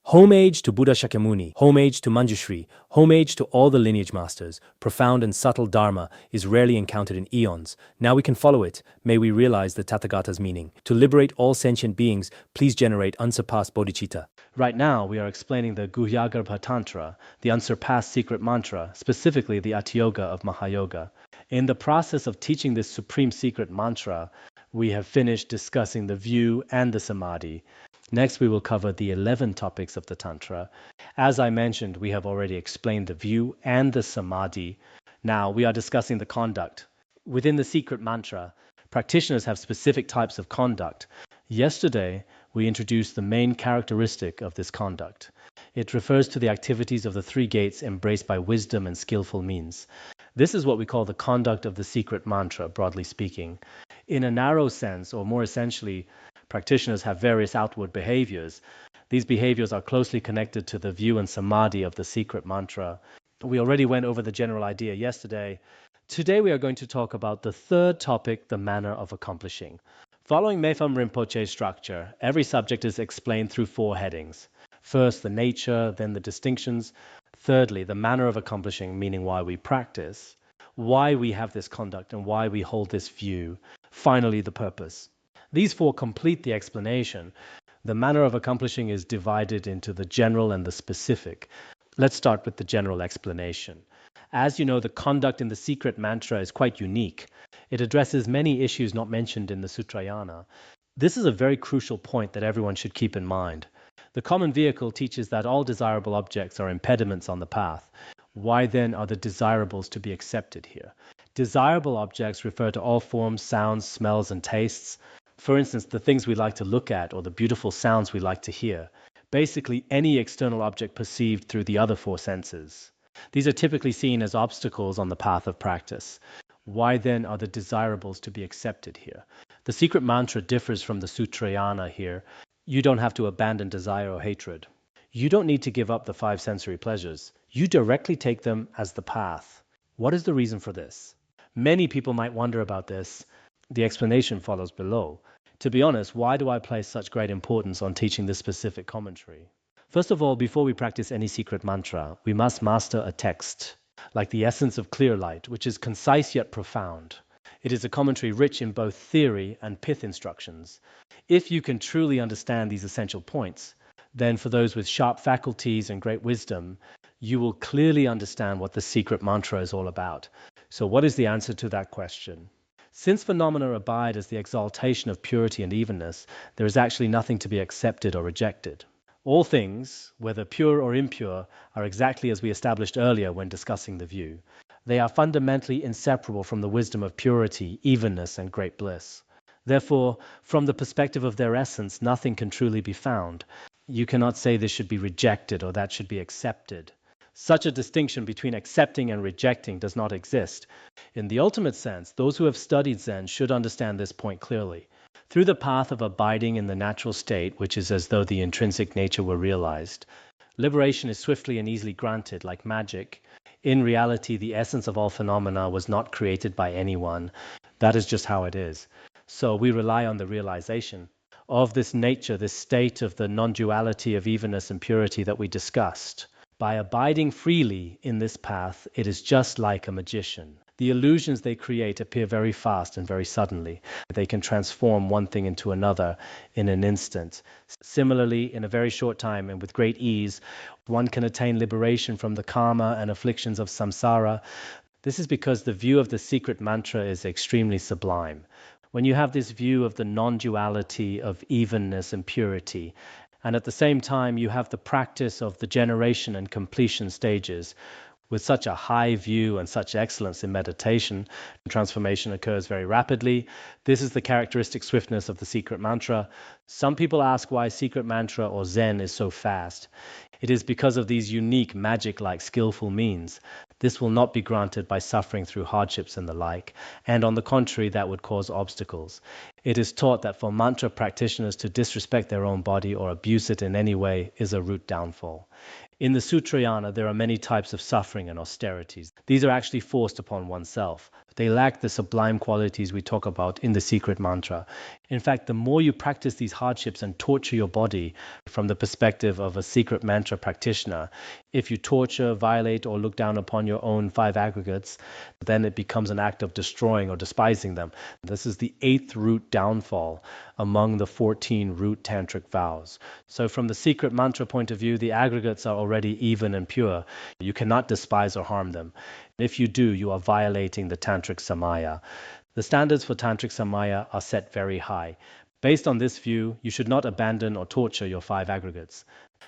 Homage to Buddha Shakyamuni, homage to Manjushri, homage to all the lineage masters. Profound and subtle dharma is rarely encountered in eons. Now we can follow it. May we realize the Tathagata's meaning. To liberate all sentient beings, please generate unsurpassed bodhicitta. Right now, we are explaining the Guhyagarbha Tantra, the unsurpassed secret mantra, specifically the Atiyoga of Mahayoga. In the process of teaching this supreme secret mantra, we have finished discussing the view and the samadhi. Next, we will cover the 11 topics of the Tantra. As I mentioned, we have already explained the view and the samadhi. Now, we are discussing the conduct. Within the secret mantra, practitioners have specific types of conduct. Yesterday, we introduced the main characteristic of this conduct. It refers to the activities of the three gates embraced by wisdom and skillful means. This is what we call the conduct of the secret mantra, broadly speaking. In a narrow sense, or more essentially, practitioners have various outward behaviors. These behaviors are closely connected to the view and samadhi of the secret mantra. We already went over the general idea yesterday. Today we are going to talk about the third topic, the manner of accomplishing. Following Mepham Rinpoche's structure, every subject is explained through 4 headings. First, the nature, then the distinctions. Thirdly, the manner of accomplishing, meaning why we practice, why we have this conduct, and why we hold this view. Finally, the purpose. These 4 complete the explanation. The manner of accomplishing is divided into the general and the specific. Let's start with the general explanation. As you know, the conduct in the secret mantra is quite unique. It addresses many issues not mentioned in the Sutrayana. This is a very crucial point that everyone should keep in mind. The common vehicle teaches that all desirable objects are impediments on the path. Why then are the desirables to be accepted here? Desirable objects refer to all forms, sounds, smells, and tastes. For instance, the things we like to look at or the beautiful sounds we like to hear. Basically, any external object perceived through the other 4 senses. These are typically seen as obstacles on the path of practice. Why then are the desirables to be accepted here? The secret mantra differs from the Sutrayana here. You don't have to abandon desire or hatred. You don't need to give up the 5 sensory pleasures. You directly take them as the path. What is the reason for this? Many people might wonder about this. The explanation follows below. To be honest, why do I place such great importance on teaching this specific commentary? First of all, before we practice any secret mantra, we must master a text, like the essence of clear light, which is concise yet profound. It is a commentary rich in both theory and pith instructions. If you can truly understand these essential points, then for those with sharp faculties and great wisdom, you will clearly understand what the secret mantra is all about. So what is the answer to that question? Since phenomena abide as the exaltation of purity and evenness, there is actually nothing to be accepted or rejected. All things, whether pure or impure, are exactly as we established earlier when discussing the view. They are fundamentally inseparable from the wisdom of purity, evenness, and great bliss. Therefore, from the perspective of their essence, nothing can truly be found. You cannot say this should be rejected or that should be accepted. Such a distinction between accepting and rejecting does not exist. In the ultimate sense, those who have studied Zen should understand this point clearly. Through the path of abiding in the natural state, which is as though the intrinsic nature were realized, liberation is swiftly and easily granted, like magic. In reality, the essence of all phenomena was not created by anyone. That is just how it is. So we rely on the realization of this nature, this state of the non-duality of evenness and purity that we discussed. By abiding freely in this path, it is just like a magician. The illusions they create appear very fast and very suddenly. They can transform one thing into another in an instant. Similarly, in a very short time and with great ease, one can attain liberation from the karma and afflictions of samsara. This is because the view of the secret mantra is extremely sublime. When you have this view of the non-duality of evenness and purity, and at the same time you have the practice of the generation and completion stages, with such a high view and such excellence in meditation, transformation occurs very rapidly. This is the characteristic swiftness of the secret mantra. Some people ask why secret mantra or Zen is so fast. It is because of these unique magic-like skillful means. This will not be granted by suffering through hardships and the like, and on the contrary, that would cause obstacles. It is taught that for mantra practitioners to disrespect their own body or abuse it in any way is a root downfall. In the Sutrayana, there are many types of suffering and austerities. These are actually forced upon oneself. They lack the sublime qualities we talk about in the secret mantra. In fact, the more you practice these hardships and torture your body from the perspective of a secret mantra practitioner, if you torture, violate, or look down upon your own 5 aggregates, then it becomes an act of destroying or despising them. This is the 8th root downfall among the 14 root tantric vows. So from the secret mantra point of view, the aggregates are already even and pure. You cannot despise or harm them. If you do, you are violating the tantric samaya. The standards for tantric samaya are set very high. Based on this view, you should not abandon or torture your 5 aggregates.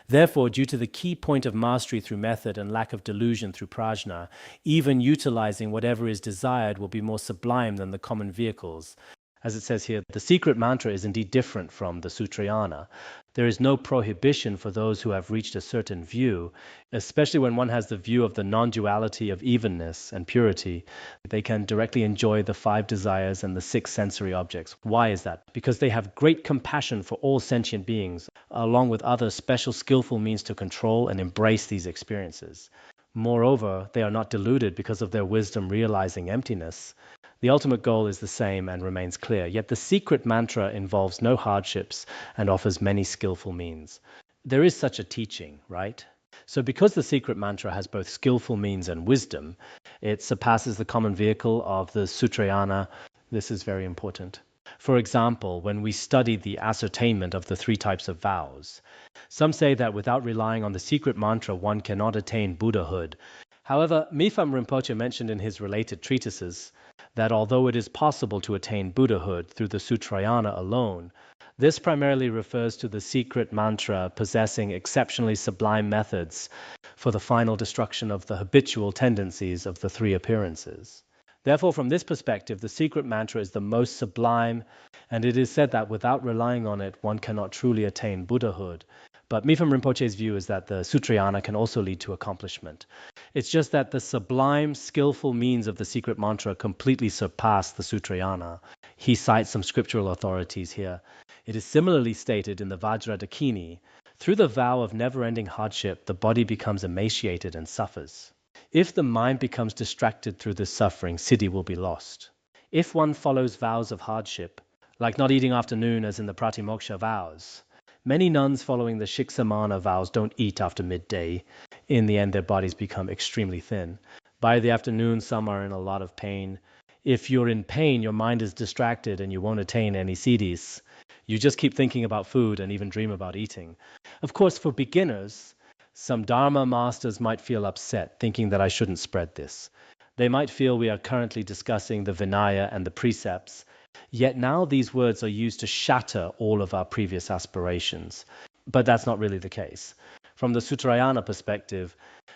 Therefore, due to the key point of mastery through method and lack of delusion through prajna, even utilizing whatever is desired will be more sublime than the common vehicles. As it says here, the secret mantra is indeed different from the Sutrayana. There is no prohibition for those who have reached a certain view, especially when one has the view of the non-duality of evenness and purity. They can directly enjoy the 5 desires and the 6 sensory objects. Why is that? Because they have great compassion for all sentient beings, along with other special skillful means to control and embrace these experiences. Moreover, they are not deluded because of their wisdom realizing emptiness. The ultimate goal is the same and remains clear, yet the secret mantra involves no hardships and offers many skillful means. There is such a teaching, right? So because the secret mantra has both skillful means and wisdom, it surpasses the common vehicle of the Sutrayana. This is very important. For example, when we study the ascertainment of the 3 types of vows, some say that without relying on the secret mantra, one cannot attain Buddhahood. However, Mipham Rinpoche mentioned in his related treatises that although it is possible to attain Buddhahood through the Sutrayana alone, this primarily refers to the secret mantra possessing exceptionally sublime methods for the final destruction of the habitual tendencies of the 3 appearances. Therefore, from this perspective, the secret mantra is the most sublime, and it is said that without relying on it, one cannot truly attain Buddhahood. But Mipham Rinpoche's view is that the Sutrayana can also lead to accomplishment. It's just that the sublime, skillful means of the secret mantra completely surpass the Sutrayana. He cites some scriptural authorities here. It is similarly stated in the Vajradakini, through the vow of never-ending hardship, the body becomes emaciated and suffers. If the mind becomes distracted through this suffering, siddhi will be lost. If one follows vows of hardship, like not eating after noon as in the Pratimoksha vows, many nuns following the Shiksamana vows don't eat after midday. In the end, their bodies become extremely thin. By the afternoon, some are in a lot of pain. If you're in pain, your mind is distracted and you won't attain any siddhis. You just keep thinking about food and even dream about eating. Of course, for beginners, some Dharma masters might feel upset, thinking that I shouldn't spread this. They might feel we are currently discussing the Vinaya and the precepts, yet now these words are used to shatter all of our previous aspirations. But that's not really the case. From the Sutrayana perspective,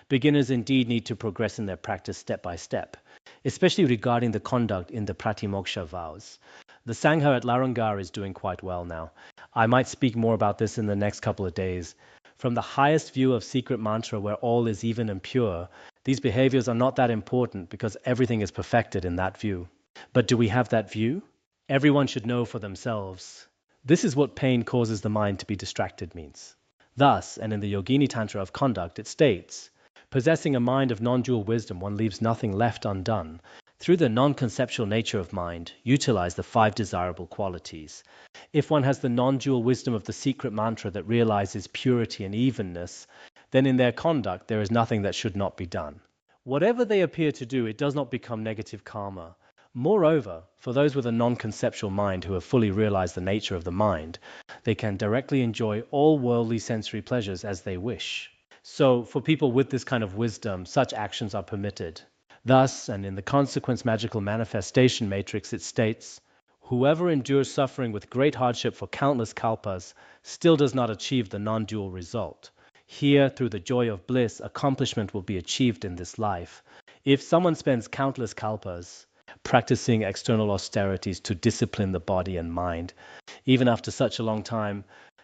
beginners indeed need to progress in their practice step by step, especially regarding the conduct in the Pratimoksha vows. The Sangha at Larangar is doing quite well now. I might speak more about this in the next couple of days. From the highest view of secret mantra where all is even and pure, these behaviors are not that important because everything is perfected in that view. But do we have that view? Everyone should know for themselves. This is what pain causes the mind to be distracted means. Thus, and in the Yogini Tantra of Conduct, it states, possessing a mind of non-dual wisdom, one leaves nothing left undone. Through the non-conceptual nature of mind, utilize the 5 desirable qualities. If one has the non-dual wisdom of the secret mantra that realizes purity and evenness, then in their conduct there is nothing that should not be done. Whatever they appear to do, it does not become negative karma. Moreover, for those with a non-conceptual mind who have fully realized the nature of the mind, they can directly enjoy all worldly sensory pleasures as they wish. So, for people with this kind of wisdom, such actions are permitted. Thus, and in the Consequence Magical Manifestation Matrix, it states, whoever endures suffering with great hardship for countless kalpas still does not achieve the non-dual result. Here, through the joy of bliss, accomplishment will be achieved in this life. If someone spends countless kalpas practicing external austerities to discipline the body and mind, even after such a long time,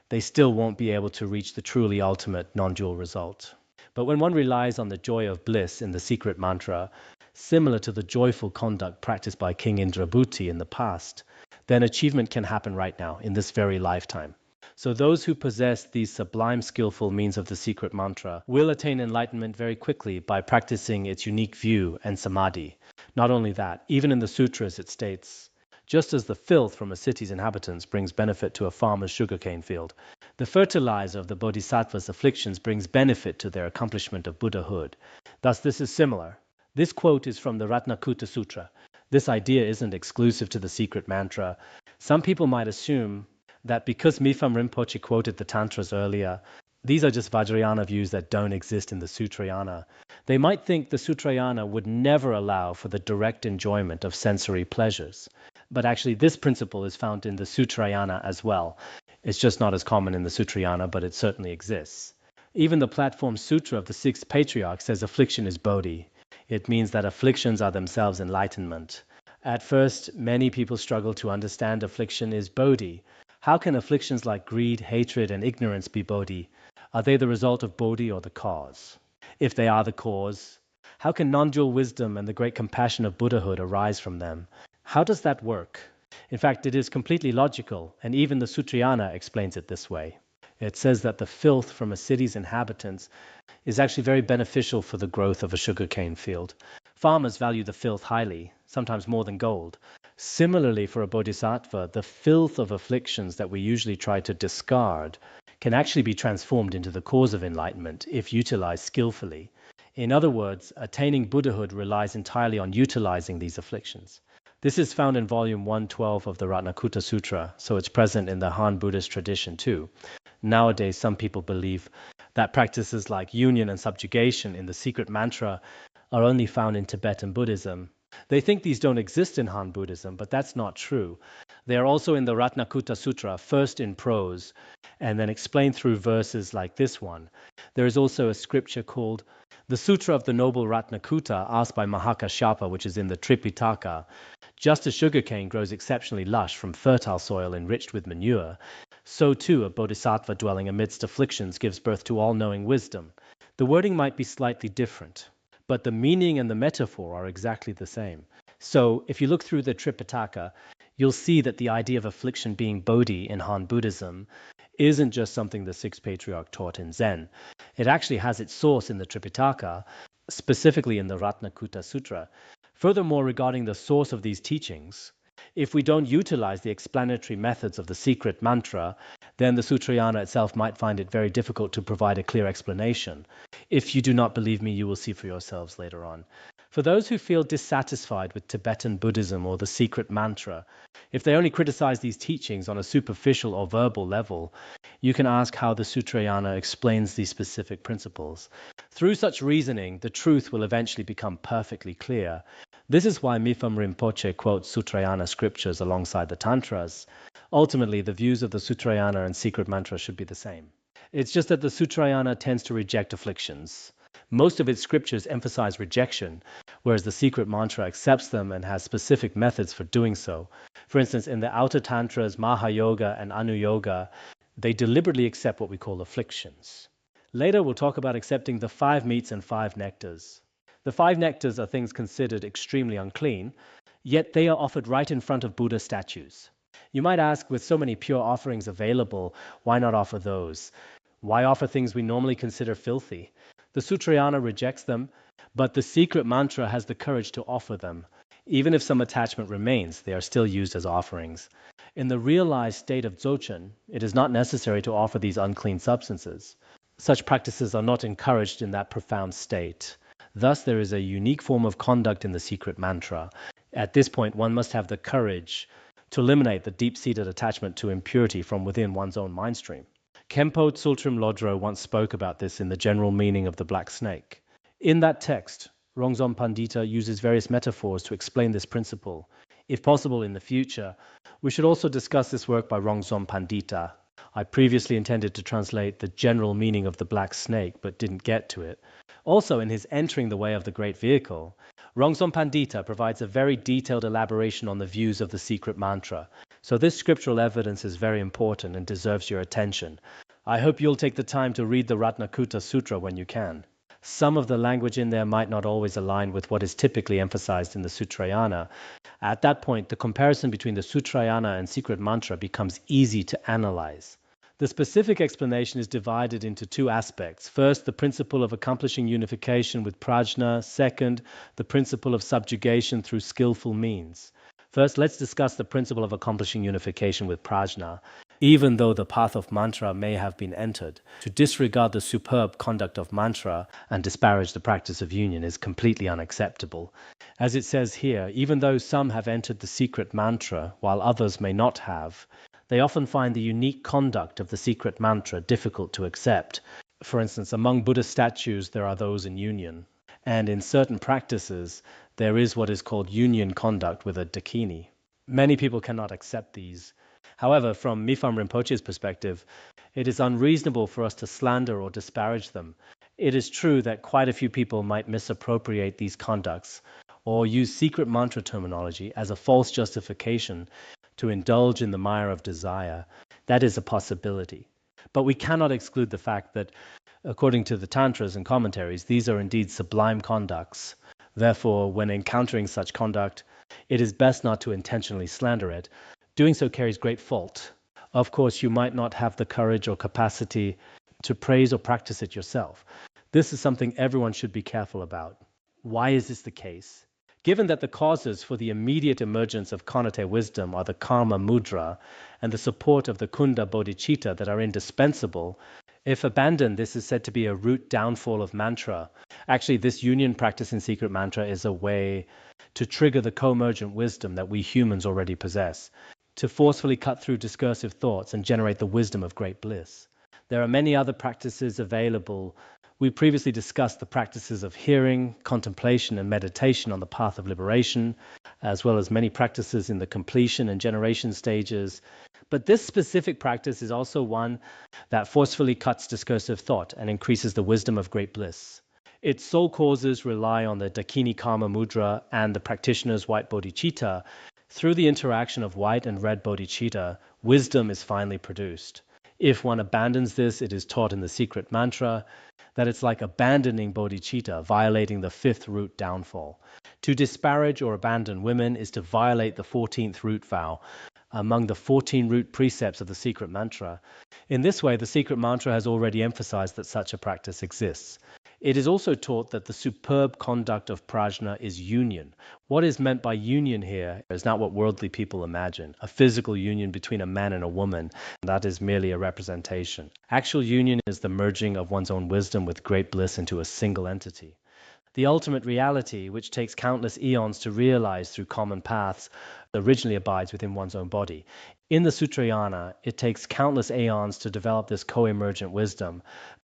they still won't be able to reach the truly ultimate non-dual result. But when one relies on the joy of bliss in the secret mantra, similar to the joyful conduct practiced by King Indrabhuti in the past, then achievement can happen right now, in this very lifetime. So those who possess these sublime skillful means of the secret mantra will attain enlightenment very quickly by practicing its unique view and samadhi. Not only that, even in the sutras it states, just as the filth from a city's inhabitants brings benefit to a farmer's sugarcane field, the fertilizer of the bodhisattva's afflictions brings benefit to their accomplishment of Buddhahood. Thus this is similar. This quote is from the Ratnakuta Sutra. This idea isn't exclusive to the secret mantra. Some people might assume that because Mifam Rinpoche quoted the Tantras earlier, these are just Vajrayana views that don't exist in the Sutrayana. They might think the Sutrayana would never allow for the direct enjoyment of sensory pleasures. But actually this principle is found in the Sutrayana as well. It's just not as common in the Sutrayana, but it certainly exists. Even the Platform Sutra of the Sixth Patriarch says affliction is bodhi. It means that afflictions are themselves enlightenment. At first, many people struggle to understand affliction is bodhi. How can afflictions like greed, hatred, and ignorance be bodhi? Are they the result of bodhi or the cause? If they are the cause, how can non-dual wisdom and the great compassion of Buddhahood arise from them? How does that work? In fact, it is completely logical, and even the Sutrayana explains it this way. It says that the filth from a city's inhabitants is actually very beneficial for the growth of a sugarcane field. Farmers value the filth highly, sometimes more than gold. Similarly, for a bodhisattva, the filth of afflictions that we usually try to discard can actually be transformed into the cause of enlightenment if utilized skillfully. In other words, attaining Buddhahood relies entirely on utilizing these afflictions. This is found in volume 112 of the Ratnakuta Sutra, so it's present in the Han Buddhist tradition too. Nowadays, some people believe that practices like union and subjugation in the secret mantra are only found in Tibetan Buddhism. They think these don't exist in Han Buddhism, but that's not true. They are also in the Ratnakuta Sutra, first in prose, and then explained through verses like this one. There is also a scripture called the Sutra of the Noble Ratnakuta, asked by Mahakashyapa, which is in the Tripitaka. Just as sugarcane grows exceptionally lush from fertile soil enriched with manure, so too a bodhisattva dwelling amidst afflictions gives birth to all-knowing wisdom. The wording might be slightly different, but the meaning and the metaphor are exactly the same. So, if you look through the Tripitaka, you'll see that the idea of affliction being bodhi in Han Buddhism isn't just something the Sixth Patriarch taught in Zen. It actually has its source in the Tripitaka, specifically in the Ratnakuta Sutra. Furthermore, regarding the source of these teachings, if we don't utilize the explanatory methods of the secret mantra, then the Sutrayana itself might find it very difficult to provide a clear explanation. If you do not believe me, you will see for yourselves later on. For those who feel dissatisfied with Tibetan Buddhism or the secret mantra, if they only criticize these teachings on a superficial or verbal level, you can ask how the Sutrayana explains these specific principles. Through such reasoning, the truth will eventually become perfectly clear. This is why Mifam Rinpoche quotes Sutrayana scriptures alongside the Tantras. Ultimately, the views of the Sutrayana and secret mantra should be the same. It's just that the Sutrayana tends to reject afflictions. Most of its scriptures emphasize rejection, whereas the secret mantra accepts them and has specific methods for doing so. For instance, in the outer tantras, Mahayoga and Anuyoga, they deliberately accept what we call afflictions. Later, we'll talk about accepting the 5 meats and 5 nectars. The 5 nectars are things considered extremely unclean, yet they are offered right in front of Buddha statues. You might ask, with so many pure offerings available, why not offer those? Why offer things we normally consider filthy? The Sutrayana rejects them, but the secret mantra has the courage to offer them. Even if some attachment remains, they are still used as offerings. In the realized state of Dzogchen, it is not necessary to offer these unclean substances. Such practices are not encouraged in that profound state. Thus, there is a unique form of conduct in the secret mantra. At this point, one must have the courage to eliminate the deep-seated attachment to impurity from within one's own mind stream. Khenpo Tsultrim Lodro once spoke about this in the general meaning of the black snake. In that text, Rongzom Pandita uses various metaphors to explain this principle. If possible in the future, we should also discuss this work by Rongzom Pandita. I previously intended to translate the general meaning of the black snake, but didn't get to it. Also, in his Entering the Way of the Great Vehicle, Rongzom Pandita provides a very detailed elaboration on the views of the secret mantra. So this scriptural evidence is very important and deserves your attention. I hope you'll take the time to read the Ratnakuta Sutra when you can. Some of the language in there might not always align with what is typically emphasized in the Sutrayana. At that point, the comparison between the Sutrayana and secret mantra becomes easy to analyze. The specific explanation is divided into two aspects. First, the principle of accomplishing unification with prajna. Second, the principle of subjugation through skillful means. First, let's discuss the principle of accomplishing unification with prajna. Even though the path of mantra may have been entered, to disregard the superb conduct of mantra and disparage the practice of union is completely unacceptable. As it says here, even though some have entered the secret mantra while others may not have, they often find the unique conduct of the secret mantra difficult to accept. For instance, among Buddhist statues there are those in union, and in certain practices there is what is called union conduct with a dakini. Many people cannot accept these. However, from Mifam Rinpoche's perspective, it is unreasonable for us to slander or disparage them. It is true that quite a few people might misappropriate these conducts or use secret mantra terminology as a false justification to indulge in the mire of desire. That is a possibility. But we cannot exclude the fact that, according to the Tantras and commentaries, these are indeed sublime conducts. Therefore, when encountering such conduct, it is best not to intentionally slander it. Doing so carries great fault. Of course, you might not have the courage or capacity to praise or practice it yourself. This is something everyone should be careful about. Why is this the case? Given that the causes for the immediate emergence of Konate wisdom are the karma mudra and the support of the kunda bodhicitta that are indispensable, if abandoned, this is said to be a root downfall of mantra. Actually, this union practice in secret mantra is a way to trigger the co-emergent wisdom that we humans already possess, to forcefully cut through discursive thoughts and generate the wisdom of great bliss. There are many other practices available. We previously discussed the practices of hearing, contemplation, and meditation on the path of liberation, as well as many practices in the completion and generation stages. But this specific practice is also one that forcefully cuts discursive thought and increases the wisdom of great bliss. Its sole causes rely on the Dakini Karma Mudra and the practitioner's white bodhicitta. Through the interaction of white and red bodhicitta, wisdom is finally produced. If one abandons this, it is taught in the secret mantra that it's like abandoning bodhicitta, violating the fifth root downfall. To disparage or abandon women is to violate the 14th root vow, among the 14 root precepts of the secret mantra. In this way, the secret mantra has already emphasized that such a practice exists. It is also taught that the superb conduct of prajna is union. What is meant by union here is not what worldly people imagine, a physical union between a man and a woman. That is merely a representation. Actual union is the merging of one's own wisdom with great bliss into a single entity. The ultimate reality, which takes countless eons to realize through common paths, originally abides within one's own body. In the Sutrayana, it takes countless aeons to develop this co-emergent wisdom,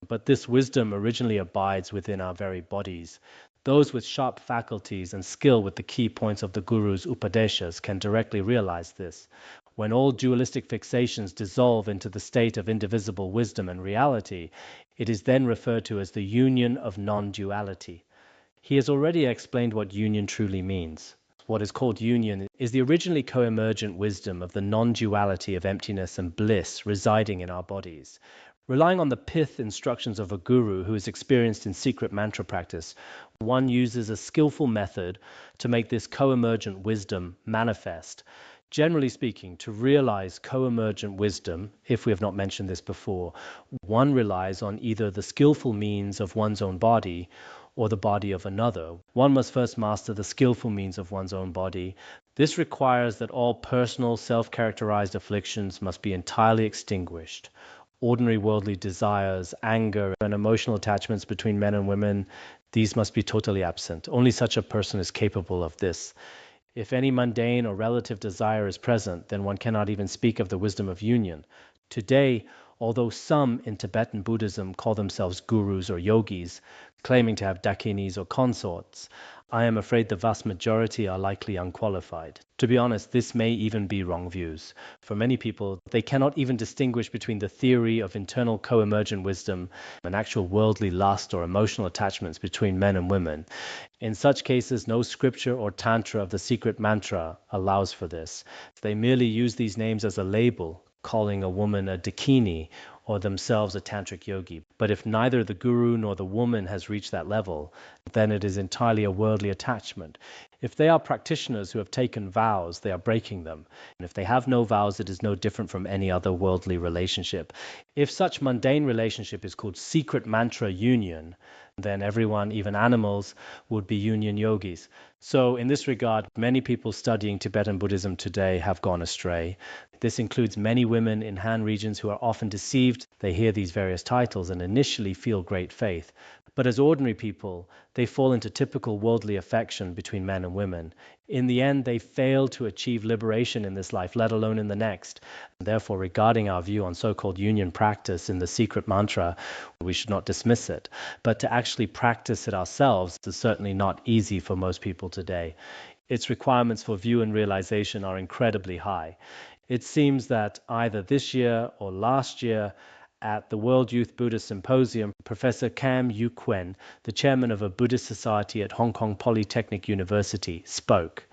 but this wisdom originally abides within our very bodies. Those with sharp faculties and skill with the key points of the Guru's Upadeshas can directly realize this. When all dualistic fixations dissolve into the state of indivisible wisdom and reality, it is then referred to as the union of non-duality. He has already explained what union truly means. What is called union is the originally co-emergent wisdom of the non-duality of emptiness and bliss residing in our bodies. Relying on the pith instructions of a guru who is experienced in secret mantra practice, one uses a skillful method to make this co-emergent wisdom manifest. Generally speaking, to realize co-emergent wisdom, if we have not mentioned this before, one relies on either the skillful means of one's own body or the body of another. One must first master the skillful means of one's own body. This requires that all personal, self-characterized afflictions must be entirely extinguished. Ordinary worldly desires, anger, and emotional attachments between men and women, these must be totally absent. Only such a person is capable of this. If any mundane or relative desire is present, then one cannot even speak of the wisdom of union. Today, although some in Tibetan Buddhism call themselves gurus or yogis, claiming to have dakinis or consorts, I am afraid the vast majority are likely unqualified. To be honest, this may even be wrong views. For many people, they cannot even distinguish between the theory of internal co-emergent wisdom and actual worldly lust or emotional attachments between men and women. In such cases, no scripture or tantra of the secret mantra allows for this. They merely use these names as a label, calling a woman a dakini or themselves a tantric yogi. But if neither the guru nor the woman has reached that level, then it is entirely a worldly attachment. If they are practitioners who have taken vows, they are breaking them. And if they have no vows, it is no different from any other worldly relationship. If such mundane relationship is called secret mantra union, then everyone, even animals, would be union yogis. So in this regard, many people studying Tibetan Buddhism today have gone astray. This includes many women in Han regions who are often deceived. They hear these various titles and initially feel great faith. But as ordinary people, they fall into typical worldly affection between men and women. In the end, they fail to achieve liberation in this life, let alone in the next. Therefore, regarding our view on so-called union practice in the secret mantra, we should not dismiss it. But to actually practice it ourselves is certainly not easy for most people today. Its requirements for view and realization are incredibly high. It seems that either this year or last year, at the World Youth Buddhist Symposium, Professor Kam Yu Kwen, the chairman of a Buddhist society at Hong Kong Polytechnic University, spoke.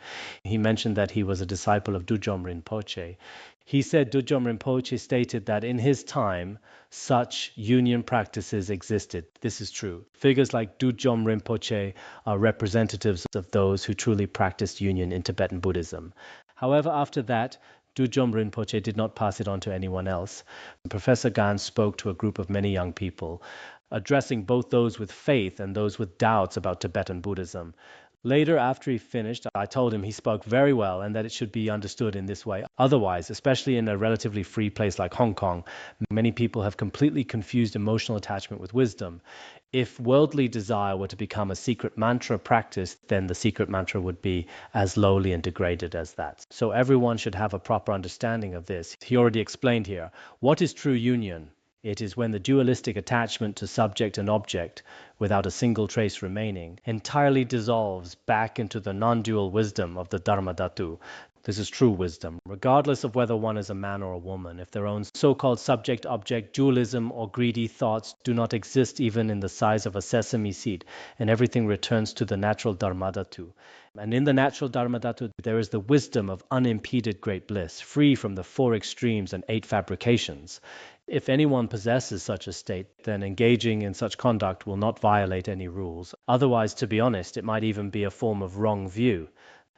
He mentioned that he was a disciple of Dudjom Rinpoche. He said Dudjom Rinpoche stated that in his time, such union practices existed. This is true. Figures like Dudjom Rinpoche are representatives of those who truly practiced union in Tibetan Buddhism. However, after that, Dudjom Rinpoche did not pass it on to anyone else. Professor Gan spoke to a group of many young people, addressing both those with faith and those with doubts about Tibetan Buddhism. Later, after he finished, I told him he spoke very well and that it should be understood in this way. Otherwise, especially in a relatively free place like Hong Kong, many people have completely confused emotional attachment with wisdom. If worldly desire were to become a secret mantra practice, then the secret mantra would be as lowly and degraded as that. So everyone should have a proper understanding of this. He already explained here. What is true union? It is when the dualistic attachment to subject and object, without a single trace remaining, entirely dissolves back into the non-dual wisdom of the Dharmadhatu. This is true wisdom, regardless of whether one is a man or a woman. If their own so-called subject-object dualism or greedy thoughts do not exist even in the size of a sesame seed, and everything returns to the natural Dharmadhatu. And in the natural Dharmadhatu, there is the wisdom of unimpeded great bliss, free from the four extremes and eight fabrications. If anyone possesses such a state, then engaging in such conduct will not violate any rules. Otherwise, to be honest, it might even be a form of wrong view.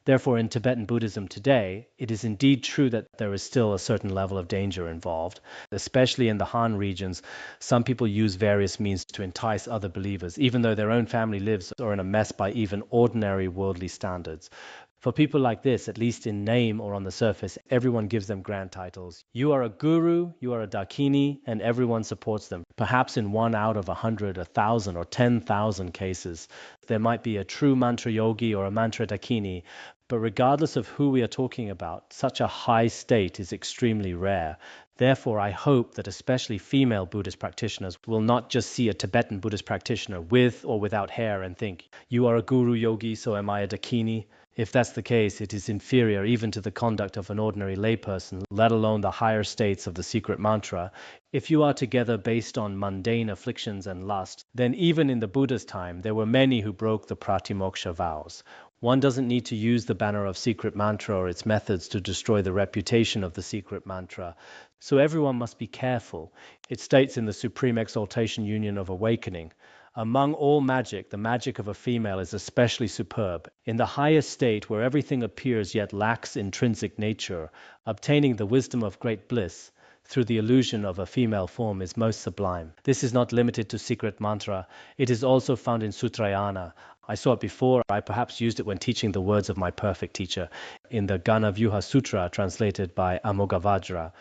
Therefore, in Tibetan Buddhism today, it is indeed true that there is still a certain level of danger involved. Especially in the Han regions, some people use various means to entice other believers, even though their own family lives are in a mess by even ordinary worldly standards. For people like this, at least in name or on the surface, everyone gives them grand titles. You are a guru, you are a dakini, and everyone supports them. Perhaps in 1 out of 100, 1,000, or 10,000 cases, there might be a true mantra yogi or a mantra dakini, but regardless of who we are talking about, such a high state is extremely rare. Therefore, I hope that especially female Buddhist practitioners will not just see a Tibetan Buddhist practitioner with or without hair and think, you are a guru yogi, so am I a dakini? If that's the case, it is inferior even to the conduct of an ordinary layperson, let alone the higher states of the secret mantra. If you are together based on mundane afflictions and lust, then even in the Buddha's time, there were many who broke the pratimoksha vows. One doesn't need to use the banner of secret mantra or its methods to destroy the reputation of the secret mantra. So everyone must be careful. It states in the Supreme Exaltation Union of Awakening, among all magic, the magic of a female is especially superb. In the highest state, where everything appears yet lacks intrinsic nature, obtaining the wisdom of great bliss through the illusion of a female form is most sublime. This is not limited to secret mantra. It is also found in Sutrayana. I saw it before. I perhaps used it when teaching the words of my perfect teacher in the Ganavyuha Sutra, translated by Amoghavajra.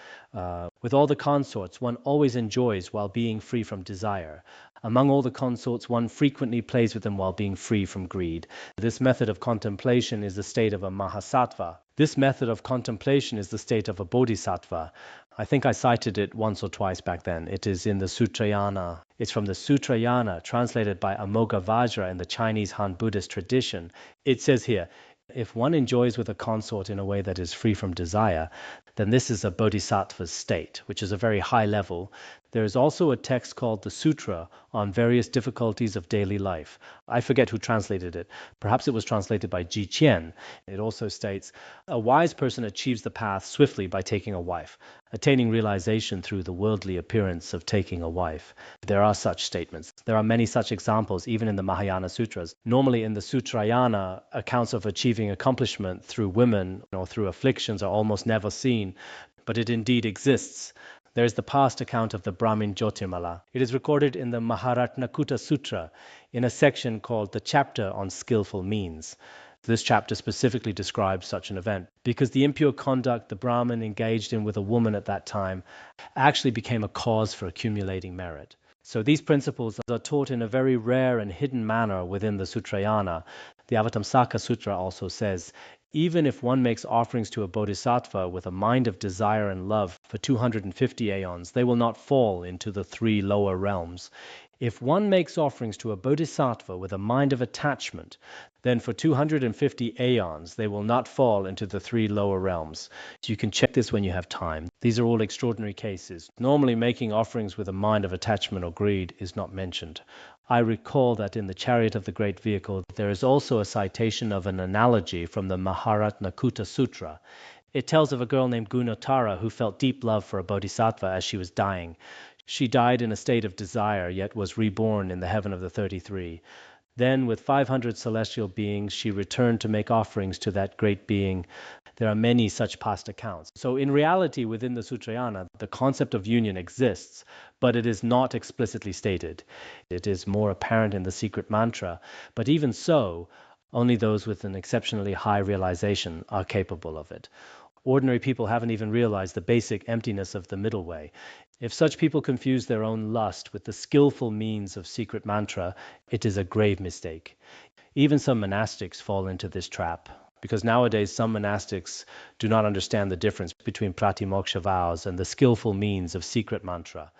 With all the consorts, one always enjoys while being free from desire. Among all the consorts, one frequently plays with them while being free from greed. This method of contemplation is the state of a Mahasattva. This method of contemplation is the state of a Bodhisattva. I think I cited it once or twice back then. It is in the Sutrayana. It's from the Sutrayana, translated by Amoghavajra in the Chinese Han Buddhist tradition. It says here, if one enjoys with a consort in a way that is free from desire, then this is a bodhisattva's state, which is a very high level. There is also a text called the Sutra on various difficulties of daily life. I forget who translated it. Perhaps it was translated by Ji Qian. It also states, a wise person achieves the path swiftly by taking a wife, attaining realization through the worldly appearance of taking a wife. There are such statements. There are many such examples, even in the Mahayana Sutras. Normally in the Sutrayana, accounts of achieving accomplishment through women or through afflictions are almost never seen, but it indeed exists. There is the past account of the Brahmin Jyotirmala. It is recorded in the Maharatnakuta Sutra in a section called the chapter on skillful means. This chapter specifically describes such an event because the impure conduct the Brahmin engaged in with a woman at that time actually became a cause for accumulating merit. So these principles are taught in a very rare and hidden manner within the Sutrayana. The Avatamsaka Sutra also says, even if one makes offerings to a bodhisattva with a mind of desire and love for 250 aeons, they will not fall into the 3 lower realms. If one makes offerings to a bodhisattva with a mind of attachment, then for 250 aeons they will not fall into the 3 lower realms. You can check this when you have time. These are all extraordinary cases. Normally making offerings with a mind of attachment or greed is not mentioned. I recall that in the Chariot of the Great Vehicle there is also a citation of an analogy from the Maharatnakuta Sutra. It tells of a girl named Gunotara who felt deep love for a bodhisattva as she was dying. She died in a state of desire, yet was reborn in the heaven of the 33. Then, with 500 celestial beings, she returned to make offerings to that great being. There are many such past accounts. So in reality, within the Sutrayana, the concept of union exists, but it is not explicitly stated. It is more apparent in the secret mantra, but even so, only those with an exceptionally high realization are capable of it. Ordinary people haven't even realized the basic emptiness of the middle way. If such people confuse their own lust with the skillful means of secret mantra, it is a grave mistake. Even some monastics fall into this trap, because nowadays some monastics do not understand the difference between pratimoksha vows and the skillful means of secret mantra.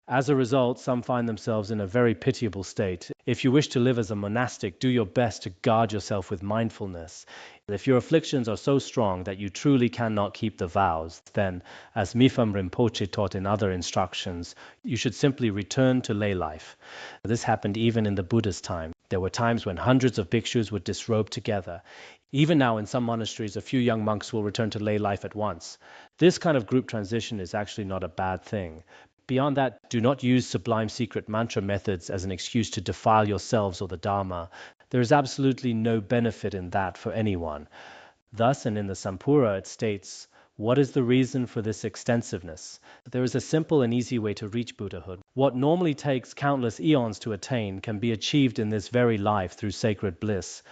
As a result, some find themselves in a very pitiable state. If you wish to live as a monastic, do your best to guard yourself with mindfulness. If your afflictions are so strong that you truly cannot keep the vows, then, as Mipham Rinpoche taught in other instructions, you should simply return to lay life. This happened even in the Buddha's time. There were times when hundreds of bhikshus would disrobe together. Even now in some monasteries, a few young monks will return to lay life at once. This kind of group transition is actually not a bad thing. Beyond that, do not use sublime secret mantra methods as an excuse to defile yourselves or the Dharma. There is absolutely no benefit in that for anyone. Thus, and in the Sampura, it states, what is the reason for this extensiveness? There is a simple and easy way to reach Buddhahood. What normally takes countless eons to attain can be achieved in this very life through sacred bliss.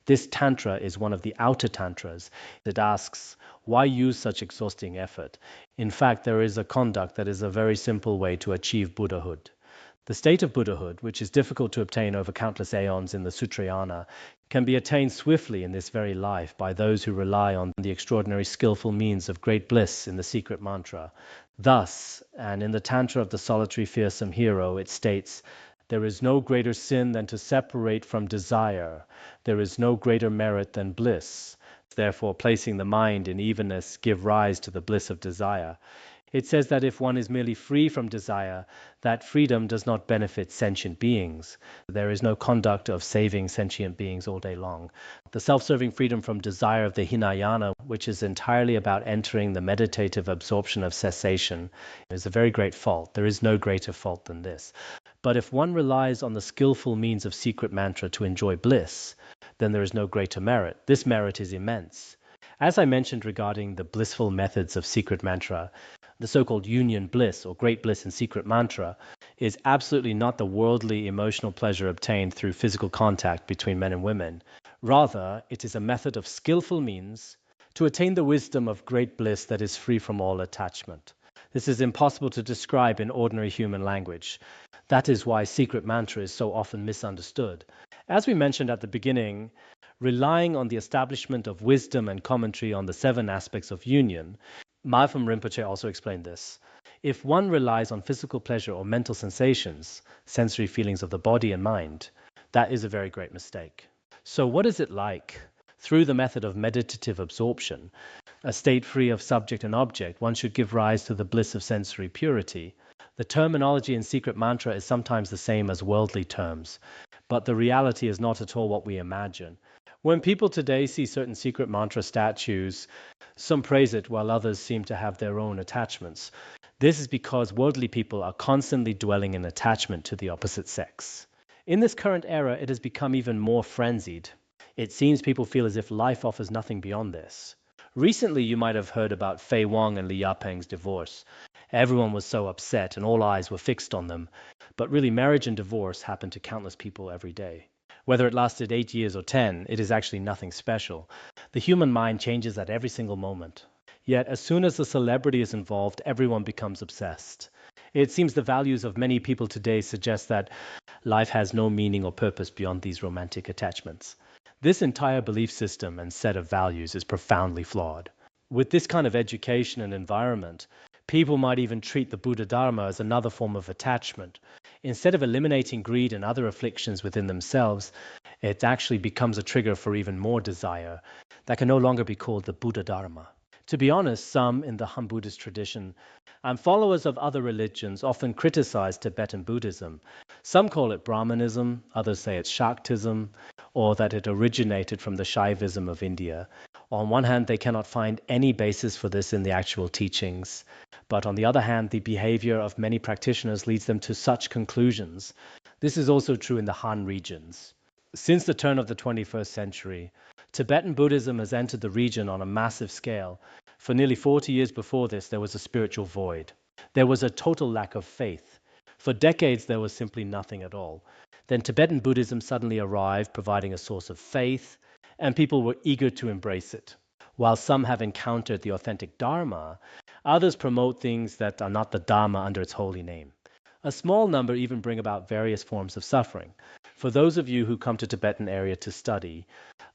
This Tantra is one of the outer Tantras. It asks, why use such exhausting effort? In fact, there is a conduct that is a very simple way to achieve Buddhahood. The state of Buddhahood, which is difficult to obtain over countless aeons in the Sutrayana, can be attained swiftly in this very life by those who rely on the extraordinary skillful means of great bliss in the secret mantra. Thus, and in the Tantra of the solitary fearsome hero, it states, there is no greater sin than to separate from desire. There is no greater merit than bliss. Therefore, placing the mind in evenness give rise to the bliss of desire. It says that if one is merely free from desire, that freedom does not benefit sentient beings. There is no conduct of saving sentient beings all day long. The self-serving freedom from desire of the Hinayana, which is entirely about entering the meditative absorption of cessation, is a very great fault. There is no greater fault than this. But if one relies on the skillful means of secret mantra to enjoy bliss, then there is no greater merit. This merit is immense. As I mentioned regarding the blissful methods of secret mantra, the so-called union bliss or great bliss in secret mantra is absolutely not the worldly emotional pleasure obtained through physical contact between men and women. Rather, it is a method of skillful means to attain the wisdom of great bliss that is free from all attachment. This is impossible to describe in ordinary human language. That is why secret mantra is so often misunderstood. As we mentioned at the beginning, relying on the establishment of wisdom and commentary on the 7 aspects of union, Malcolm Rinpoche also explained this. If one relies on physical pleasure or mental sensations, sensory feelings of the body and mind, that is a very great mistake. So what is it like? Through the method of meditative absorption, a state free of subject and object, one should give rise to the bliss of sensory purity. The terminology in secret mantra is sometimes the same as worldly terms, but the reality is not at all what we imagine. When people today see certain secret mantra statues, some praise it while others seem to have their own attachments. This is because worldly people are constantly dwelling in attachment to the opposite sex. In this current era, it has become even more frenzied. It seems people feel as if life offers nothing beyond this. Recently, you might have heard about Fei Wang and Li Yapeng's divorce. Everyone was so upset and all eyes were fixed on them. But really, marriage and divorce happen to countless people every day. Whether it lasted 8 years or 10, it is actually nothing special. The human mind changes at every single moment. Yet, as soon as the celebrity is involved, everyone becomes obsessed. It seems the values of many people today suggest that life has no meaning or purpose beyond these romantic attachments. This entire belief system and set of values is profoundly flawed. With this kind of education and environment, people might even treat the Buddha Dharma as another form of attachment. Instead of eliminating greed and other afflictions within themselves, it actually becomes a trigger for even more desire that can no longer be called the Buddha Dharma. To be honest, some in the Han Buddhist tradition and followers of other religions often criticize Tibetan Buddhism. Some call it Brahmanism, others say it's Shaktism, or that it originated from the Shaivism of India. On one hand, they cannot find any basis for this in the actual teachings, but on the other hand, the behavior of many practitioners leads them to such conclusions. This is also true in the Han regions. Since the turn of the 21st century, Tibetan Buddhism has entered the region on a massive scale. For nearly 40 years before this, there was a spiritual void. There was a total lack of faith. For decades, there was simply nothing at all. Then Tibetan Buddhism suddenly arrived, providing a source of faith, and people were eager to embrace it. While some have encountered the authentic Dharma, others promote things that are not the Dharma under its holy name. A small number even bring about various forms of suffering. For those of you who come to Tibetan area to study,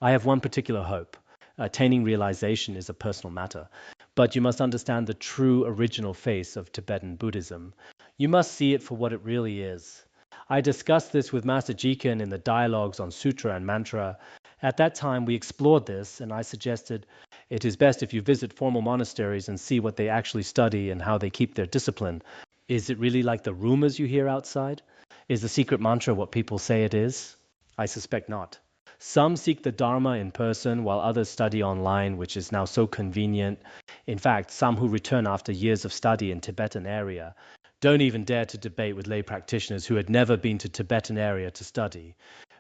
I have one particular hope. Attaining realization is a personal matter, but you must understand the true original face of Tibetan Buddhism. You must see it for what it really is. I discussed this with Master Jiken in the dialogues on Sutra and Mantra. At that time, we explored this, and I suggested it is best if you visit formal monasteries and see what they actually study and how they keep their discipline. Is it really like the rumors you hear outside? Is the secret mantra what people say it is? I suspect not. Some seek the Dharma in person while others study online, which is now so convenient. In fact, some who return after years of study in Tibetan area don't even dare to debate with lay practitioners who had never been to Tibetan area to study,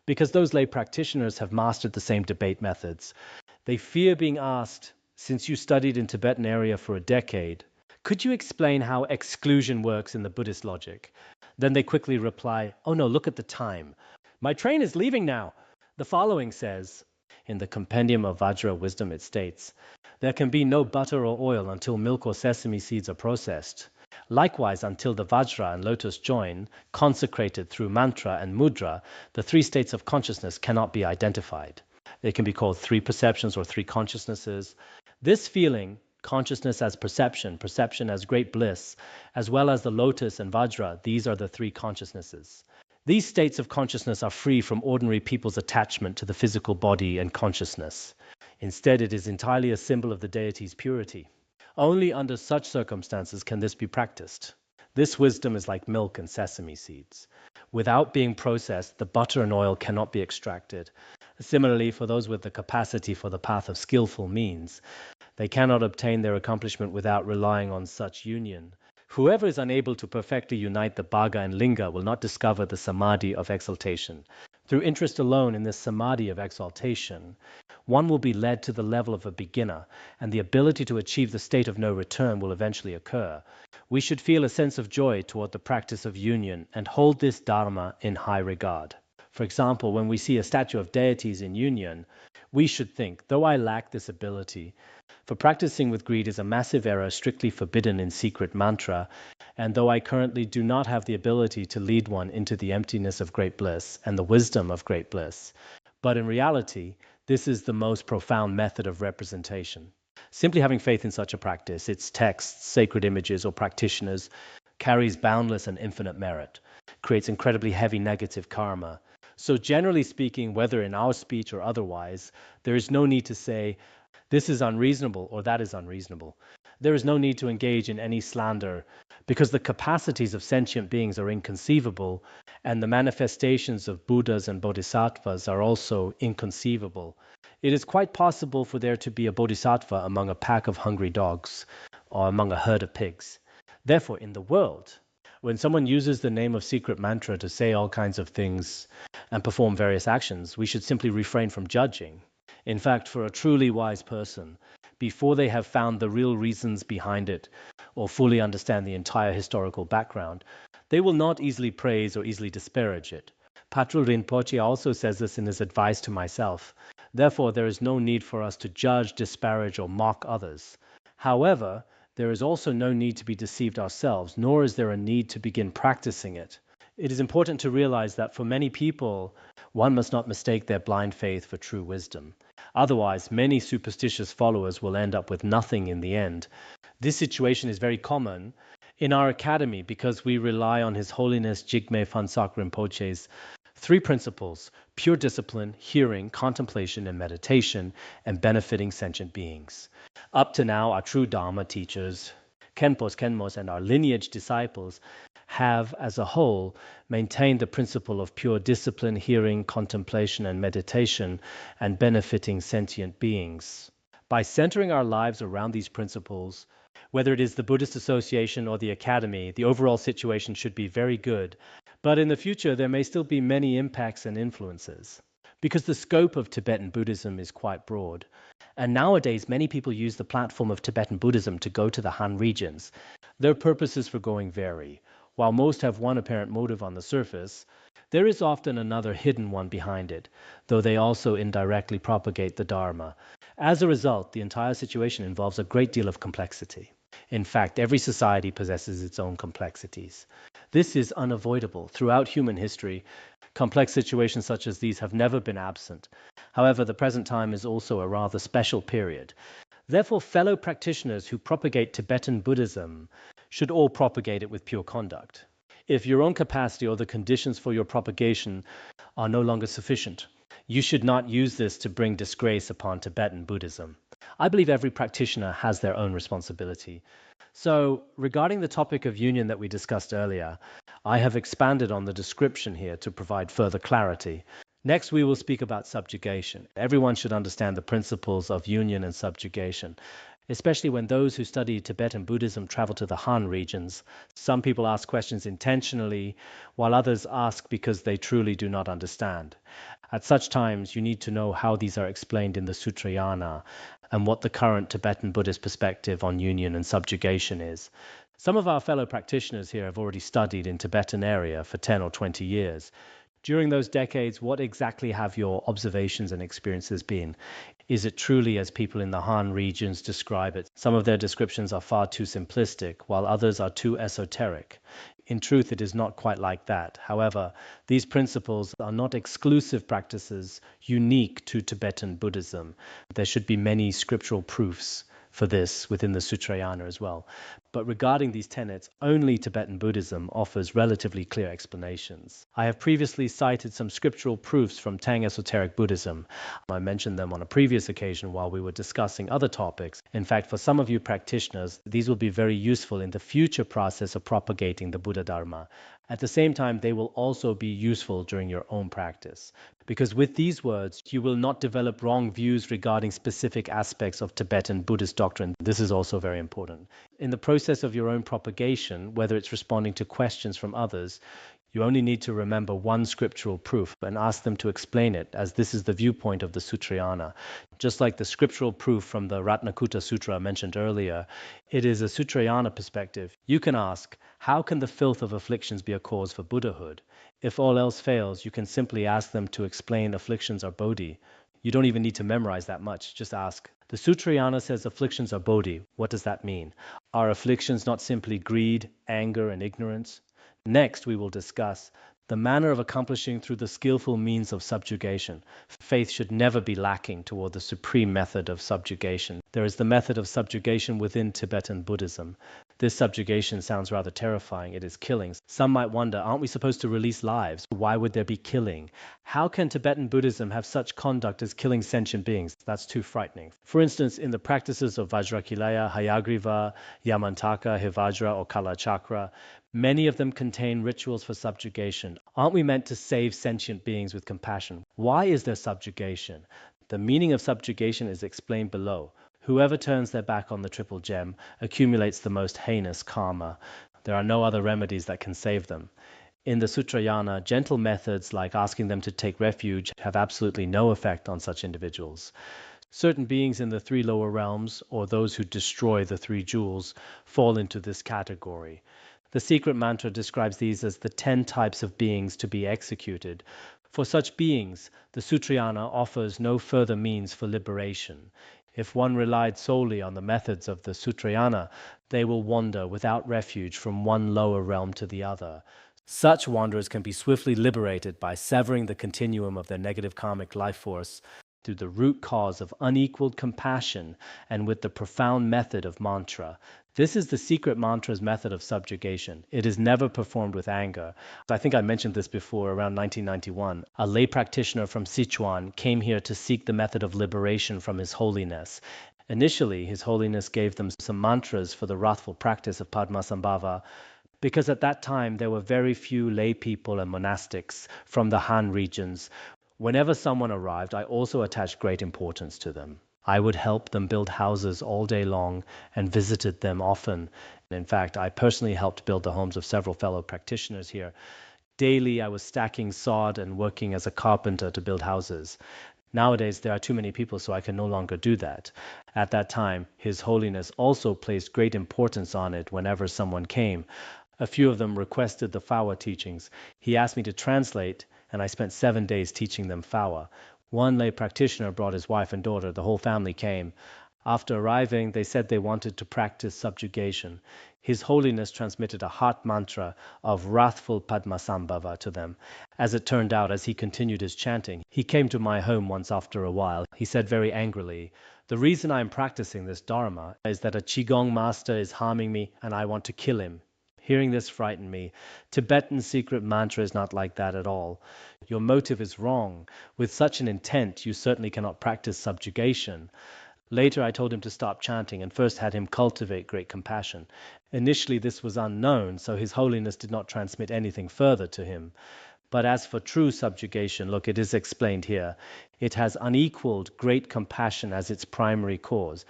because those lay practitioners have mastered the same debate methods. They fear being asked, since you studied in Tibetan area for a decade, could you explain how exclusion works in the Buddhist logic? Then they quickly reply, oh no, look at the time. My train is leaving now. The following says, in the Compendium of Vajra Wisdom it states, there can be no butter or oil until milk or sesame seeds are processed. Likewise, until the Vajra and lotus join, consecrated through mantra and mudra, the three states of consciousness cannot be identified. They can be called three perceptions or three consciousnesses. This feeling, consciousness as perception, perception as great bliss, as well as the lotus and Vajra, these are the three consciousnesses. These states of consciousness are free from ordinary people's attachment to the physical body and consciousness. Instead, it is entirely a symbol of the deity's purity. Only under such circumstances can this be practiced. This wisdom is like milk and sesame seeds. Without being processed, the butter and oil cannot be extracted. Similarly, for those with the capacity for the path of skillful means, they cannot obtain their accomplishment without relying on such union. Whoever is unable to perfectly unite the bhaga and linga will not discover the samadhi of exaltation. Through interest alone in this samadhi of exaltation, one will be led to the level of a beginner, and the ability to achieve the state of no return will eventually occur. We should feel a sense of joy toward the practice of union and hold this dharma in high regard. For example, when we see a statue of deities in union, we should think, though I lack this ability, for practicing with greed is a massive error strictly forbidden in secret mantra, and though I currently do not have the ability to lead one into the emptiness of great bliss and the wisdom of great bliss, but in reality, this is the most profound method of representation. Simply having faith in such a practice, its texts, sacred images, or practitioners, carries boundless and infinite merit, creates incredibly heavy negative karma. So generally speaking, whether in our speech or otherwise, there is no need to say, this is unreasonable or that is unreasonable. There is no need to engage in any slander because the capacities of sentient beings are inconceivable and the manifestations of Buddhas and Bodhisattvas are also inconceivable. It is quite possible for there to be a Bodhisattva among a pack of hungry dogs or among a herd of pigs. Therefore, in the world, when someone uses the name of secret mantra to say all kinds of things and perform various actions, we should simply refrain from judging. In fact, for a truly wise person, before they have found the real reasons behind it or fully understand the entire historical background, they will not easily praise or easily disparage it. Patrul Rinpoche also says this in his advice to myself. Therefore, there is no need for us to judge, disparage, or mock others. However, there is also no need to be deceived ourselves, nor is there a need to begin practicing it. It is important to realize that for many people, one must not mistake their blind faith for true wisdom. Otherwise, many superstitious followers will end up with nothing in the end. This situation is very common in our academy because we rely on His Holiness Jigme Phuntsok Rinpoche's three principles: pure discipline, hearing, contemplation, and meditation, and benefiting sentient beings. Up to now, our true Dharma teachers, Khenpos, Khenmos, and our lineage disciples have, as a whole, maintained the principle of pure discipline, hearing, contemplation, and meditation, and benefiting sentient beings. By centering our lives around these principles, whether it is the Buddhist Association or the Academy, the overall situation should be very good. But in the future, there may still be many impacts and influences, because the scope of Tibetan Buddhism is quite broad. And nowadays, many people use the platform of Tibetan Buddhism to go to the Han regions. Their purposes for going vary. While most have one apparent motive on the surface, there is often another hidden one behind it, though they also indirectly propagate the Dharma. As a result, the entire situation involves a great deal of complexity. In fact, every society possesses its own complexities. This is unavoidable. Throughout human history, complex situations such as these have never been absent. However, the present time is also a rather special period. Therefore, fellow practitioners who propagate Tibetan Buddhism should all propagate it with pure conduct. If your own capacity or the conditions for your propagation are no longer sufficient, you should not use this to bring disgrace upon Tibetan Buddhism. I believe every practitioner has their own responsibility. So, regarding the topic of union that we discussed earlier, I have expanded on the description here to provide further clarity. Next, we will speak about subjugation. Everyone should understand the principles of union and subjugation, especially when those who study Tibetan Buddhism travel to the Han regions. Some people ask questions intentionally, while others ask because they truly do not understand. At such times, you need to know how these are explained in the Sutrayana and what the current Tibetan Buddhist perspective on union and subjugation is. Some of our fellow practitioners here have already studied in Tibetan area for 10 or 20 years. During those decades, what exactly have your observations and experiences been? Is it truly as people in the Han regions describe it? Some of their descriptions are far too simplistic, while others are too esoteric. In truth, it is not quite like that. However, these principles are not exclusive practices unique to Tibetan Buddhism. There should be many scriptural proofs for this within the Sutrayana as well. But regarding these tenets, only Tibetan Buddhism offers relatively clear explanations. I have previously cited some scriptural proofs from Tang Esoteric Buddhism. I mentioned them on a previous occasion while we were discussing other topics. In fact, for some of you practitioners, these will be very useful in the future process of propagating the Buddha Dharma. At the same time, they will also be useful during your own practice. Because with these words, you will not develop wrong views regarding specific aspects of Tibetan Buddhist doctrine. This is also very important. In the process of your own propagation, whether it's responding to questions from others, you only need to remember one scriptural proof and ask them to explain it, as this is the viewpoint of the Sutrayana. Just like the scriptural proof from the Ratnakuta Sutra mentioned earlier, it is a Sutrayana perspective. You can ask, how can the filth of afflictions be a cause for Buddhahood? If all else fails, you can simply ask them to explain afflictions are Bodhi. You don't even need to memorize that much, just ask. The Sutrayana says afflictions are Bodhi. What does that mean? Are afflictions not simply greed, anger, and ignorance? Next, we will discuss the manner of accomplishing through the skillful means of subjugation. Faith should never be lacking toward the supreme method of subjugation. There is the method of subjugation within Tibetan Buddhism. This subjugation sounds rather terrifying. It is killing. Some might wonder, aren't we supposed to release lives? Why would there be killing? How can Tibetan Buddhism have such conduct as killing sentient beings? That's too frightening. For instance, in the practices of Vajrakilaya, Hayagriva, Yamantaka, Hivajra, or Kalachakra, many of them contain rituals for subjugation. Aren't we meant to save sentient beings with compassion? Why is there subjugation? The meaning of subjugation is explained below. Whoever turns their back on the triple gem accumulates the most heinous karma. There are no other remedies that can save them. In the Sutrayana, gentle methods like asking them to take refuge have absolutely no effect on such individuals. Certain beings in the three lower realms, or those who destroy the three jewels, fall into this category. The secret mantra describes these as the 10 types of beings to be executed. For such beings, the Sutrayana offers no further means for liberation. If one relied solely on the methods of the Sutrayana, they will wander without refuge from one lower realm to the other. Such wanderers can be swiftly liberated by severing the continuum of their negative karmic life force through the root cause of unequaled compassion and with the profound method of mantra. This is the secret mantra's method of subjugation. It is never performed with anger. I think I mentioned this before, around 1991. A lay practitioner from Sichuan came here to seek the method of liberation from His Holiness. Initially, His Holiness gave them some mantras for the wrathful practice of Padmasambhava, because at that time there were very few lay people and monastics from the Han regions. Whenever someone arrived, I also attached great importance to them. I would help them build houses all day long and visited them often. In fact, I personally helped build the homes of several fellow practitioners here. Daily, I was stacking sod and working as a carpenter to build houses. Nowadays, there are too many people, so I can no longer do that. At that time, His Holiness also placed great importance on it whenever someone came. A few of them requested the Phawa teachings. He asked me to translate, and I spent 7 days teaching them Phawa. One lay practitioner brought his wife and daughter. The whole family came. After arriving, they said they wanted to practice subjugation. His Holiness transmitted a heart mantra of wrathful Padmasambhava to them. As it turned out, as he continued his chanting, he came to my home once after a while. He said very angrily, "The reason I am practicing this Dharma is that a Qigong master is harming me and I want to kill him." Hearing this frightened me. Tibetan secret mantra is not like that at all. Your motive is wrong. With such an intent, you certainly cannot practice subjugation. Later, I told him to stop chanting and first had him cultivate great compassion. Initially, this was unknown, so His Holiness did not transmit anything further to him. But as for true subjugation, look, it is explained here. It has unequaled great compassion as its primary cause.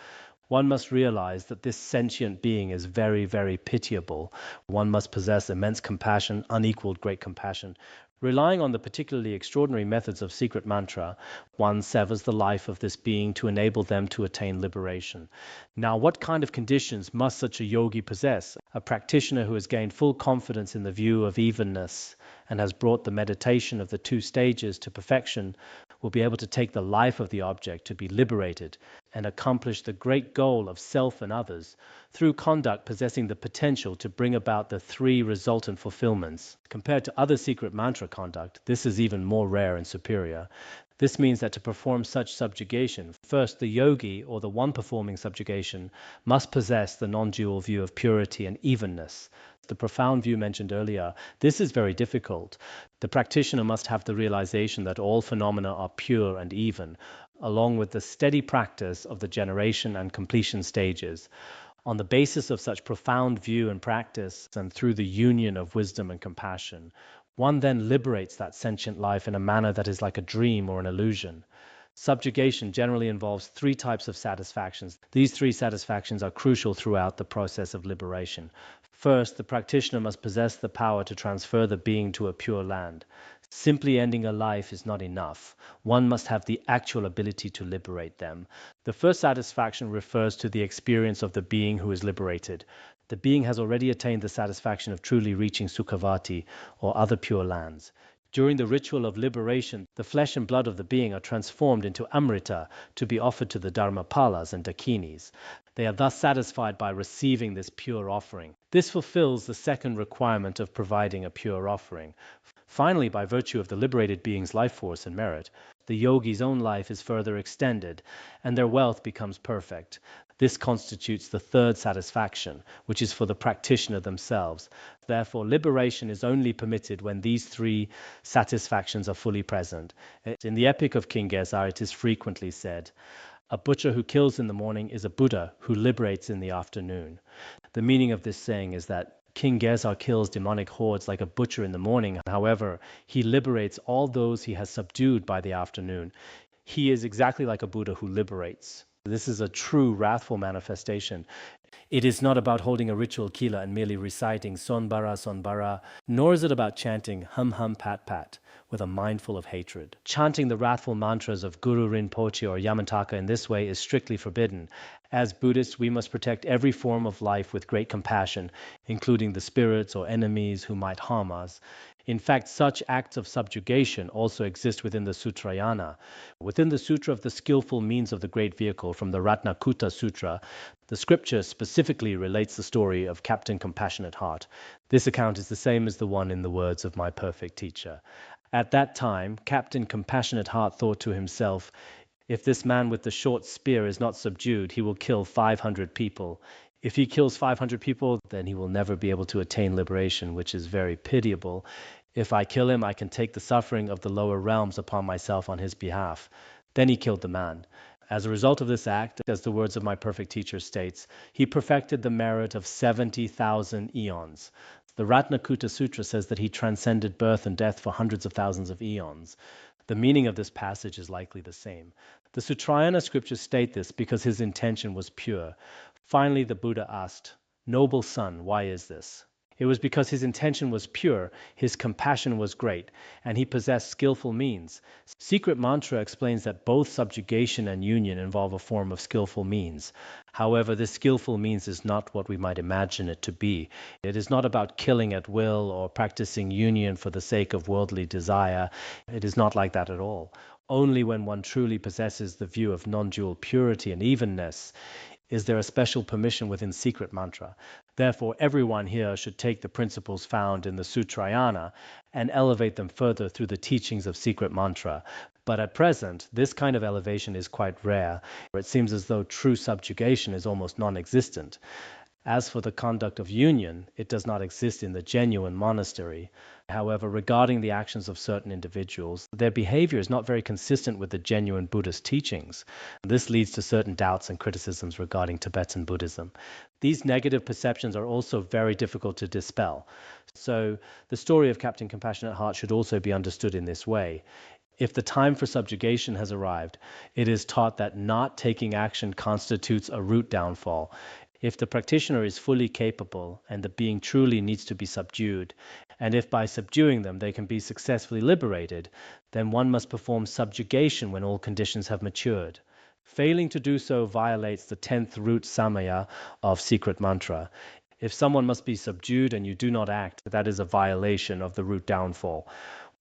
One must realize that this sentient being is very, very pitiable. One must possess immense compassion, unequaled great compassion. Relying on the particularly extraordinary methods of secret mantra, one severs the life of this being to enable them to attain liberation. Now, what kind of conditions must such a yogi possess? A practitioner who has gained full confidence in the view of evenness and has brought the meditation of the 2 stages to perfection will be able to take the life of the object to be liberated and accomplish the great goal of self and others through conduct possessing the potential to bring about the 3 resultant fulfillments. Compared to other secret mantra conduct, this is even more rare and superior. This means that to perform such subjugation, first the yogi, or the one performing subjugation, must possess the non-dual view of purity and evenness. The profound view mentioned earlier, this is very difficult. The practitioner must have the realization that all phenomena are pure and even, along with the steady practice of the generation and completion stages. On the basis of such profound view and practice, and through the union of wisdom and compassion, one then liberates that sentient life in a manner that is like a dream or an illusion. Subjugation generally involves 3 types of satisfactions. These 3 satisfactions are crucial throughout the process of liberation. First, the practitioner must possess the power to transfer the being to a pure land. Simply ending a life is not enough. One must have the actual ability to liberate them. The first satisfaction refers to the experience of the being who is liberated. The being has already attained the satisfaction of truly reaching Sukhavati, or other pure lands. During the ritual of liberation, the flesh and blood of the being are transformed into Amrita to be offered to the Dharmapalas and Dakinis. They are thus satisfied by receiving this pure offering. This fulfills the second requirement of providing a pure offering. Finally, by virtue of the liberated being's life force and merit, the yogi's own life is further extended, and their wealth becomes perfect. This constitutes the third satisfaction, which is for the practitioner themselves. Therefore, liberation is only permitted when these three satisfactions are fully present. In the Epic of King Gesar, it is frequently said, "A butcher who kills in the morning is a Buddha who liberates in the afternoon." The meaning of this saying is that King Gesar kills demonic hordes like a butcher in the morning. However, he liberates all those he has subdued by the afternoon. He is exactly like a Buddha who liberates. This is a true wrathful manifestation. It is not about holding a ritual kila and merely reciting sonbara sonbara, nor is it about chanting hum hum pat pat with a mind full of hatred. Chanting the wrathful mantras of Guru Rinpoche or Yamantaka in this way is strictly forbidden. As Buddhists, we must protect every form of life with great compassion, including the spirits or enemies who might harm us. In fact, such acts of subjugation also exist within the Sutrayana. Within the Sutra of the Skillful Means of the Great Vehicle from the Ratnakuta Sutra, the scripture specifically relates the story of Captain Compassionate Heart. This account is the same as the one in the words of my perfect teacher. At that time, Captain Compassionate Heart thought to himself, "If this man with the short spear is not subdued, he will kill 500 people. If he kills 500 people, then he will never be able to attain liberation, which is very pitiable. If I kill him, I can take the suffering of the lower realms upon myself on his behalf." Then he killed the man. As a result of this act, as the words of my perfect teacher states, he perfected the merit of 70,000 eons. The Ratnakuta Sutra says that he transcended birth and death for hundreds of thousands of eons. The meaning of this passage is likely the same. The Sutrayana scriptures state this because his intention was pure. Finally, the Buddha asked, "Noble son, why is this?" It was because his intention was pure, his compassion was great, and he possessed skillful means. Secret Mantra explains that both subjugation and union involve a form of skillful means. However, this skillful means is not what we might imagine it to be. It is not about killing at will or practicing union for the sake of worldly desire. It is not like that at all. Only when one truly possesses the view of non-dual purity and evenness is there a special permission within Secret Mantra. Therefore, everyone here should take the principles found in the Sutrayana and elevate them further through the teachings of Secret Mantra. But at present, this kind of elevation is quite rare. It seems as though true subjugation is almost non-existent. As for the conduct of union, it does not exist in the genuine monastery. However, regarding the actions of certain individuals, their behavior is not very consistent with the genuine Buddhist teachings. This leads to certain doubts and criticisms regarding Tibetan Buddhism. These negative perceptions are also very difficult to dispel. So, the story of Captain Compassionate Heart should also be understood in this way. If the time for subjugation has arrived, it is taught that not taking action constitutes a root downfall. If the practitioner is fully capable and the being truly needs to be subdued, and if by subduing them they can be successfully liberated, then one must perform subjugation when all conditions have matured. Failing to do so violates the 10th root samaya of Secret Mantra. If someone must be subdued and you do not act, that is a violation of the root downfall.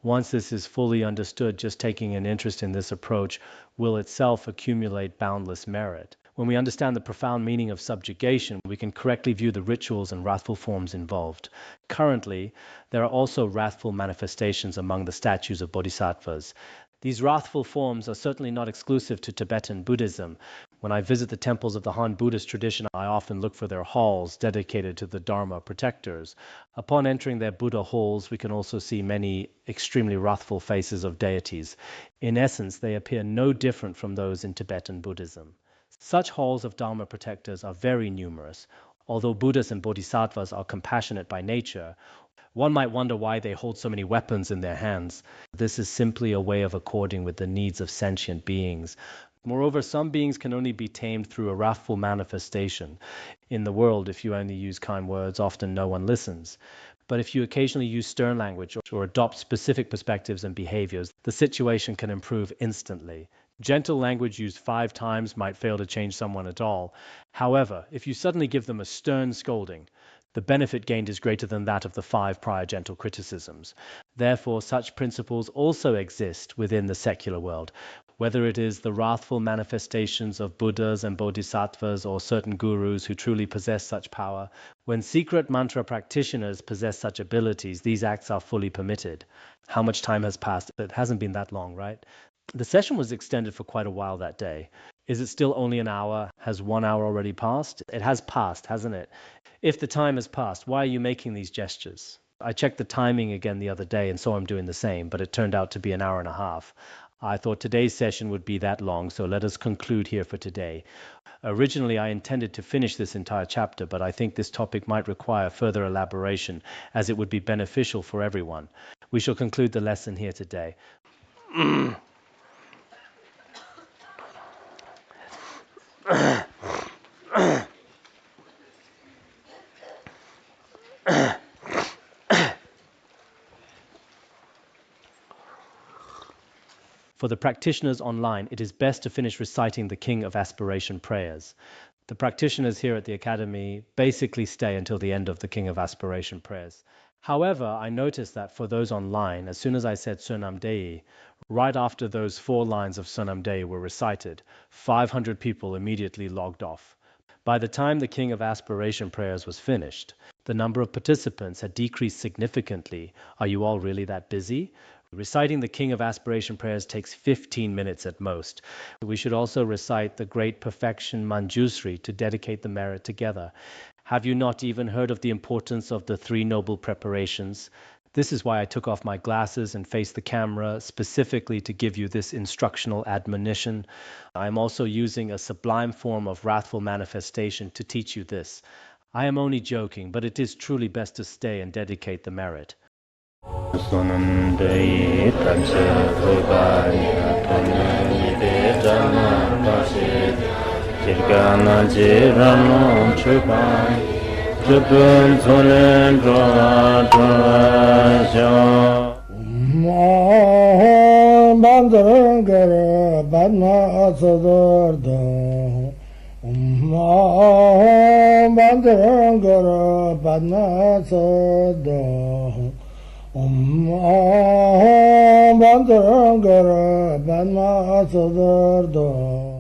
Once this is fully understood, just taking an interest in this approach will itself accumulate boundless merit. When we understand the profound meaning of subjugation, we can correctly view the rituals and wrathful forms involved. Currently, there are also wrathful manifestations among the statues of bodhisattvas. These wrathful forms are certainly not exclusive to Tibetan Buddhism. When I visit the temples of the Han Buddhist tradition, I often look for their halls dedicated to the Dharma protectors. Upon entering their Buddha halls, we can also see many extremely wrathful faces of deities. In essence, they appear no different from those in Tibetan Buddhism. Such halls of Dharma protectors are very numerous. Although Buddhas and Bodhisattvas are compassionate by nature, one might wonder why they hold so many weapons in their hands. This is simply a way of according with the needs of sentient beings. Moreover, some beings can only be tamed through a wrathful manifestation. In the world, if you only use kind words, often no one listens. But if you occasionally use stern language or adopt specific perspectives and behaviors, the situation can improve instantly. Gentle language used 5 times might fail to change someone at all. However, if you suddenly give them a stern scolding, the benefit gained is greater than that of the 5 prior gentle criticisms. Therefore, such principles also exist within the secular world. Whether it is the wrathful manifestations of Buddhas and Bodhisattvas or certain gurus who truly possess such power, when secret mantra practitioners possess such abilities, these acts are fully permitted. How much time has passed? It hasn't been that long, right? The session was extended for quite a while that day. Is it still only an hour? Has 1 hour already passed? It has passed, hasn't it? If the time has passed, why are you making these gestures? I checked the timing again the other day and saw him doing the same, but it turned out to be an hour and a half. I thought today's session would be that long, so let us conclude here for today. Originally, I intended to finish this entire chapter, but I think this topic might require further elaboration, as it would be beneficial for everyone. We shall conclude the lesson here today. For the practitioners online, it is best to finish reciting the King of Aspiration prayers. The practitioners here at the Academy basically stay until the end of the King of Aspiration prayers. However, I noticed that for those online, as soon as I said Sonam Dei, right after those 4 lines of Sonam Dei were recited, 500 people immediately logged off. By the time the King of Aspiration prayers was finished, the number of participants had decreased significantly. Are you all really that busy? Reciting the King of Aspiration prayers takes 15 minutes at most. We should also recite the Great Perfection Manjusri to dedicate the merit together. Have you not even heard of the importance of the 3 noble preparations? This is why I took off my glasses and faced the camera specifically to give you this instructional admonition. I am also using a sublime form of wrathful manifestation to teach you this. I am only joking, but it is truly best to stay and dedicate the merit. Sonam Dei Tamse Voganya Tonne Dhamma Pase Tirgana Jirano Chupai Chupun Sonen Droa Droa Bandangara Badna Sodargye Bandangara Badna Sodargye Bandangara Badna Sodargye